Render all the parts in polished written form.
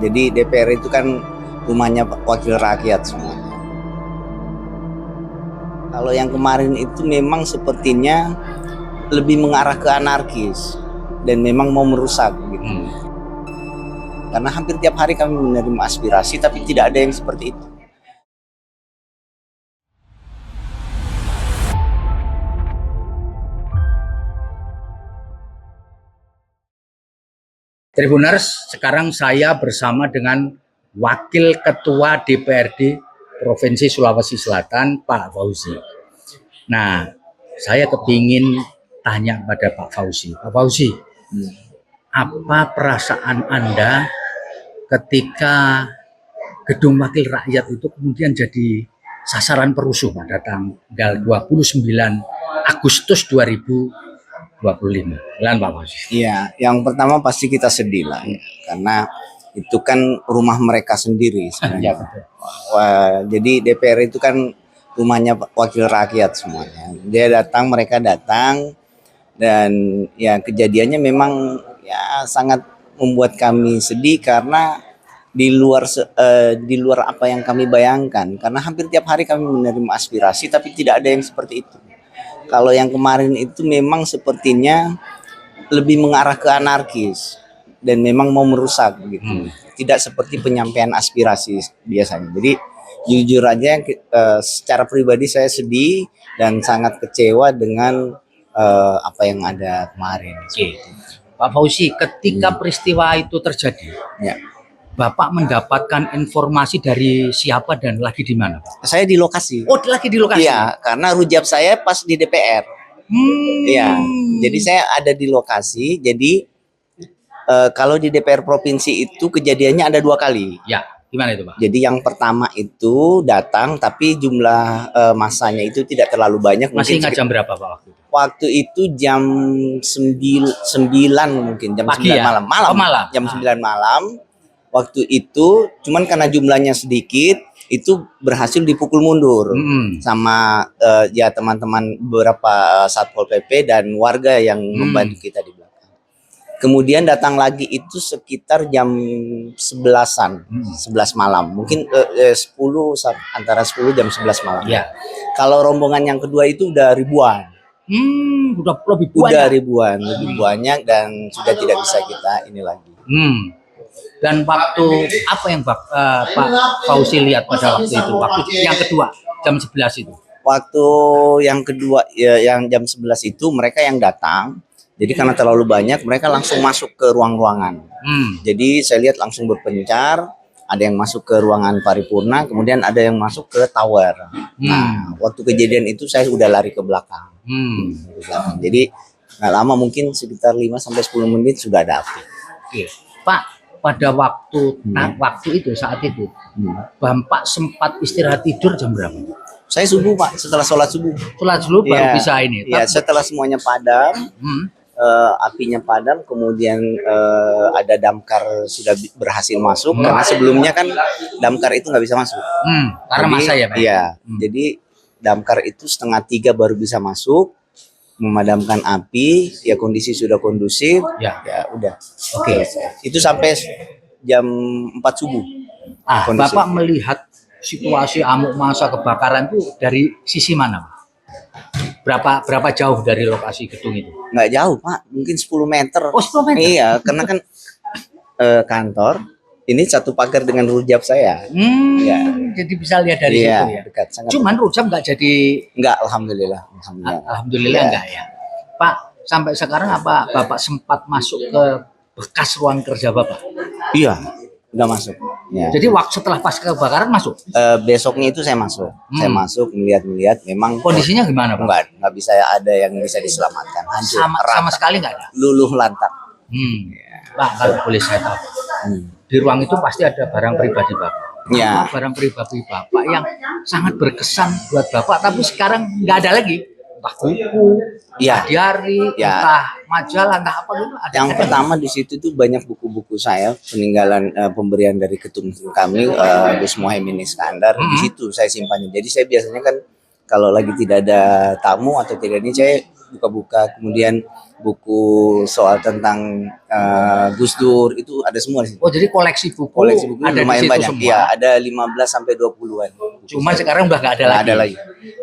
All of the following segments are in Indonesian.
Jadi DPR itu kan rumahnya wakil rakyat semuanya. Kalau yang kemarin itu memang sepertinya lebih mengarah ke anarkis dan memang mau merusak gitu. Karena hampir tiap hari kami menerima aspirasi tapi tidak ada yang seperti itu. Tribuners, sekarang saya bersama dengan Wakil Ketua DPRD Provinsi Sulawesi Selatan, Pak Fauzi. Nah, saya kepingin tanya pada Pak Fauzi. Pak Fauzi, apa perasaan Anda ketika Gedung Wakil Rakyat itu kemudian jadi sasaran perusuh pada tanggal 29 Agustus 2025? Lan Pak Fauzi. Iya, yang pertama pasti kita sedih lah ya, karena itu kan rumah mereka sendiri sebenarnya. Jadi DPR itu kan rumahnya wakil rakyat semuanya. Mereka datang dan ya kejadiannya memang ya sangat membuat kami sedih karena di luar apa yang kami bayangkan. Karena hampir tiap hari kami menerima aspirasi tapi tidak ada yang seperti itu. Kalau yang kemarin itu memang sepertinya lebih mengarah ke anarkis dan memang mau merusak gitu. Tidak seperti penyampaian aspirasi biasanya. Jadi jujur aja secara pribadi saya sedih dan sangat kecewa dengan apa yang ada kemarin. Oke. Pak Fauzi, ketika peristiwa itu terjadi, Ya. Bapak mendapatkan informasi dari siapa dan lagi di mana, Pak? Saya di lokasi. Oh, lagi di lokasi? Iya, karena rujak saya pas di DPR. Iya, jadi saya ada di lokasi. Jadi kalau di DPR provinsi itu kejadiannya ada 2 kali. Ya, gimana itu, Pak? Jadi yang pertama itu datang, tapi jumlah masanya itu tidak terlalu banyak. Masih ingat jam berapa, Pak, waktu itu? Waktu itu jam 9 mungkin, jam Pagi 9 ya? malam. Oh, malam. Jam 9 malam. Waktu itu, cuman karena jumlahnya sedikit, itu berhasil dipukul mundur sama ya teman-teman beberapa Satpol PP dan warga yang membantu kita di belakang. Kemudian datang lagi itu sekitar jam 11-an, 11 malam. Mungkin 10 antara 10 jam 11 malam. Ya. Kalau rombongan yang kedua itu udah ribuan. Udah lebih banyak. Udah ribuan, lebih banyak dan sudah tidak bisa kita ini lagi. Dan waktu apa yang Pak Fauzi lihat pada waktu itu? Waktu yang kedua, jam 11 itu. Waktu yang kedua ya, yang jam 11 itu mereka yang datang. Jadi karena terlalu banyak, mereka langsung masuk ke ruang-ruangan. Jadi saya lihat langsung berpencar, ada yang masuk ke ruangan paripurna, kemudian ada yang masuk ke tower. Nah, waktu kejadian itu saya udah lari ke belakang. Jadi nggak lama, mungkin sekitar 5-10 menit sudah ada api. Oke. Pak, pada waktu itu, saat itu, Bapak sempat istirahat tidur jam berapa? Saya subuh, Pak, setelah sholat subuh. Sholat dulu baru bisa ini. Iya, setelah semuanya padam, apinya padam, kemudian ada damkar sudah berhasil masuk, karena sebelumnya kan damkar itu nggak bisa masuk. Karena masa ya, Pak? Iya, jadi damkar itu 2:30 baru bisa masuk, memadamkan api, ya kondisi sudah kondusif, ya udah. Oke. Itu sampai jam 4 subuh. Kondisi. Bapak melihat situasi amuk masa kebakaran itu dari sisi mana, Pak? Berapa jauh dari lokasi gedung itu? Nggak jauh, Pak, mungkin 10 meter. Oh, 10 meter? Iya, karena kan kantor ini satu pagar dengan rujak saya. Ya. Jadi bisa lihat dari situ ya. Dekat, sangat cuman dekat. rujak nggak jadi? Nggak, alhamdulillah. Alhamdulillah enggak ya. Pak, sampai sekarang apa Bapak sempat masuk ke bekas ruang kerja Bapak? Iya, udah masuk. Ya. Jadi setelah pas kebakaran masuk? Besoknya itu saya masuk. Saya masuk melihat memang kondisinya gimana, Pak? Nggak bisa ada yang bisa diselamatkan. Hancur, sama sekali nggak ada? Luluh lantak. Pak, kalau boleh saya tahu, di ruang itu pasti ada barang pribadi Bapak. Ya. Barang pribadi Bapak yang sangat berkesan buat Bapak, tapi sekarang nggak ada lagi. Entah buku, diari, entah majalah, entah apa gitu. Yang pertama di situ tuh banyak buku-buku saya, peninggalan pemberian dari ketum kami, Gus Mohaimin Iskandar. Di situ saya simpannya. Jadi saya biasanya kan kalau lagi tidak ada tamu atau tidak ini, saya buka-buka, kemudian buku soal tentang Gus Dur itu ada semua di situ. Oh, jadi koleksi buku, Ada ada di lumayan situ banyak. semua. Iya, ada 15 sampai 20-an. Cuma sekarang udah nggak ada Nggak lagi. ada lagi.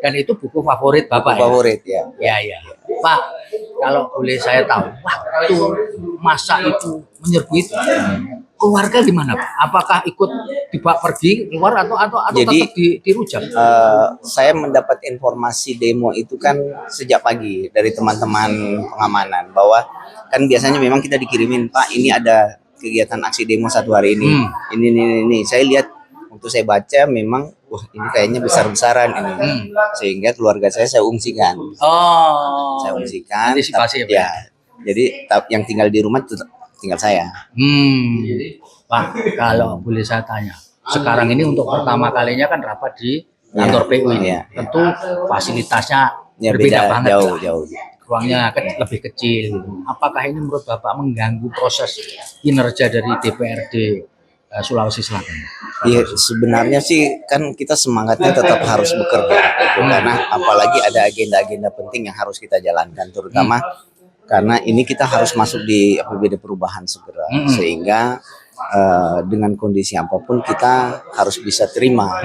Dan itu buku favorit Bapak Favorit ya. ya? Ya. Pak, kalau boleh saya tahu, waktu masa itu menyerbu itu, keluarga gimana Pak? Apakah ikut dibawa pergi keluar atau Jadi, tetap di rujak? Saya mendapat informasi demo itu kan sejak pagi dari teman-teman pengamanan bahwa kan biasanya memang kita dikirimin, Pak, ini ada kegiatan aksi demo satu hari ini. Ini. Saya lihat waktu saya baca memang wah ini kayaknya besar-besaran ini. Sehingga keluarga saya ungsikan. Oh. Saya ungsikan. Antisipasi ya. Jadi yang tinggal di rumah tinggal saya. Pak, kalau boleh saya tanya, sekarang ini untuk pertama kalinya kan rapat di kantor PU ini. Tentu fasilitasnya berbeda beda, banget. Jauh. Ruangnya lebih kecil. Apakah ini menurut Bapak mengganggu proses kinerja dari DPRD Sulawesi Selatan? Iya, sebenarnya sih kan kita semangatnya tetap harus bekerja gitu, karena apalagi ada agenda-agenda penting yang harus kita jalankan, terutama karena ini kita harus masuk di APBD perubahan segera, sehingga dengan kondisi apapun kita harus bisa terima.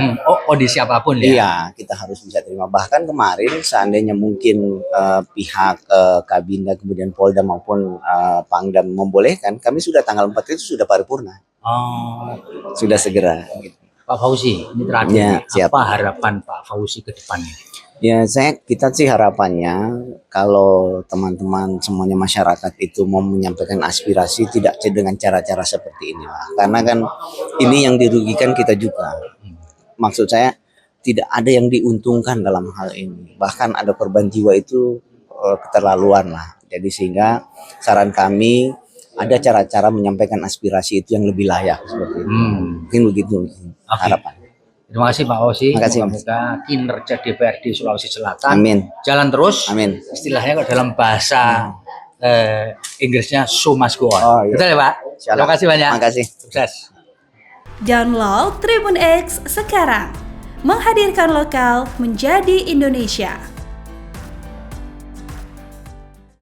Kondisi apapun ya? Iya, kita harus bisa terima. Bahkan kemarin seandainya mungkin pihak Kabinda, kemudian Polda maupun Pangdam membolehkan, kami sudah tanggal 4 itu sudah paripurna. Sudah segera. Gitu. Pak Fauzi, ini terakhir. Ya, siap. Apa harapan Pak Fauzi ke depannya? Ya, kita sih harapannya kalau teman-teman semuanya masyarakat itu mau menyampaikan aspirasi tidak dengan cara-cara seperti inilah. Karena kan ini yang dirugikan kita juga. Maksud saya tidak ada yang diuntungkan dalam hal ini. Bahkan ada korban jiwa itu keterlaluan lah. Jadi sehingga saran kami ada cara-cara menyampaikan aspirasi itu yang lebih layak seperti itu. Mungkin begitu harapan. Terima kasih Pak Fauzi. Terima kasih. Semoga kinerja DPRD Sulawesi Selatan jalan terus. Amin. Istilahnya kalau dalam bahasa Inggrisnya so must go on. Iya. Betul ya Pak? Terima kasih banyak. Terima kasih. Sukses. Download Tribun X sekarang. Menghadirkan lokal menjadi Indonesia.